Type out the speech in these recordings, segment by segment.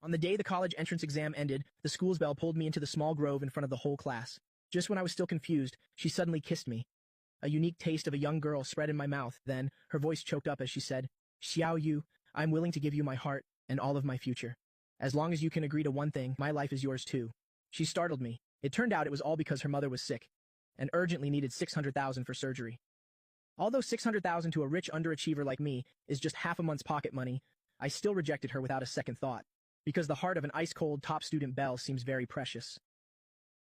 On the day the college entrance exam ended, the school's bell pulled me into the small grove in front of the whole class. Just when I was still confused, she suddenly kissed me. A unique taste of a young girl spread in my mouth, then, her voice choked up as she said, "Xiao Yu, I'm willing to give you my heart and all of my future. As long as you can agree to one thing, my life is yours too." She startled me. It turned out it was all because her mother was sick and urgently needed 600,000 for surgery. Although 600,000 to a rich underachiever like me is just half a month's pocket money, I still rejected her without a second thought, because the heart of an ice-cold top student belle seems very precious.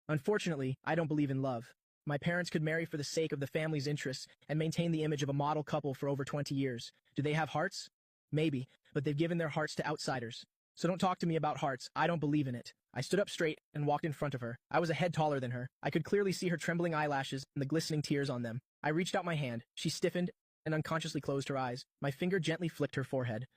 Unfortunately, I don't believe in love. My parents could marry for the sake of the family's interests and maintain the image of a model couple for over 20 years. Do they have hearts? Maybe, but they've given their hearts to outsiders. So don't talk to me about hearts, I don't believe in it. I stood up straight and walked in front of her. I was a head taller than her. I could clearly see her trembling eyelashes and the glistening tears on them. I reached out my hand. She stiffened and unconsciously closed her eyes. My finger gently flicked her forehead.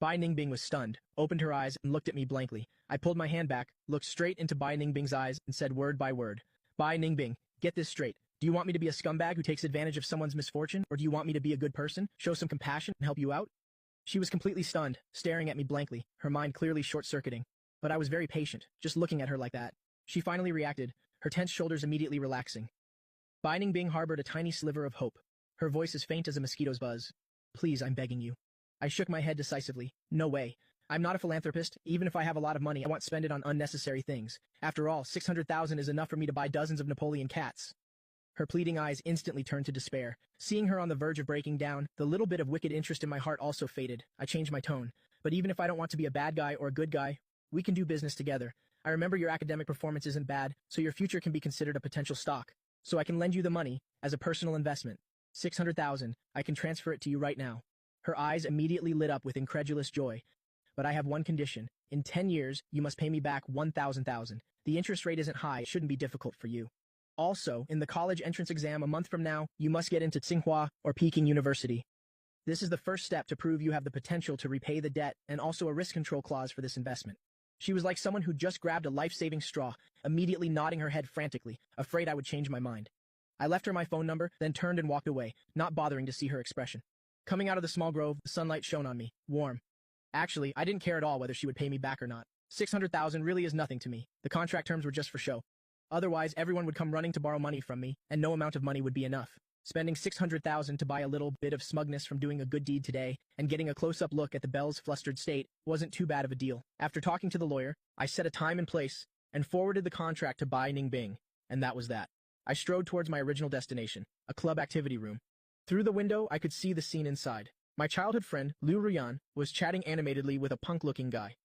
Bai Ningbing was stunned, opened her eyes, and looked at me blankly. I pulled my hand back, looked straight into Bai Ningbing's eyes, and said word by word, "Bai Ningbing, get this straight. Do you want me to be a scumbag who takes advantage of someone's misfortune, or do you want me to be a good person, show some compassion, and help you out?" She was completely stunned, staring at me blankly, her mind clearly short-circuiting. But I was very patient, just looking at her like that. She finally reacted, her tense shoulders immediately relaxing. Bai Ningbing harbored a tiny sliver of hope. Her voice as faint as a mosquito's buzz. "Please, I'm begging you." I shook my head decisively. No way. I'm not a philanthropist. Even if I have a lot of money, I won't spend it on unnecessary things. After all, 600,000 is enough for me to buy dozens of Napoleon cats. Her pleading eyes instantly turned to despair. Seeing her on the verge of breaking down, the little bit of wicked interest in my heart also faded. I changed my tone. "But even if I don't want to be a bad guy or a good guy, we can do business together. I remember your academic performance isn't bad, so your future can be considered a potential stock. So I can lend you the money, as a personal investment. 600,000, I can transfer it to you right now." Her eyes immediately lit up with incredulous joy. "But I have one condition. In 10 years, you must pay me back 1,000,000. The interest rate isn't high, it shouldn't be difficult for you. Also, in the college entrance exam a month from now, you must get into Tsinghua or Peking University. This is the first step to prove you have the potential to repay the debt and also a risk control clause for this investment." She was like someone who just grabbed a life-saving straw, immediately nodding her head frantically, afraid I would change my mind. I left her my phone number, then turned and walked away, not bothering to see her expression. Coming out of the small grove, the sunlight shone on me, warm. Actually, I didn't care at all whether she would pay me back or not. 600,000 really is nothing to me. The contract terms were just for show. Otherwise, everyone would come running to borrow money from me, and no amount of money would be enough. Spending 600,000 to buy a little bit of smugness from doing a good deed today, and getting a close-up look at the belle's flustered state, wasn't too bad of a deal. After talking to the lawyer, I set a time and place, and forwarded the contract to Bai Ningbing, and that was that. I strode towards my original destination, a club activity room. Through the window, I could see the scene inside. My childhood friend, Liu Ruyan, was chatting animatedly with a punk-looking guy.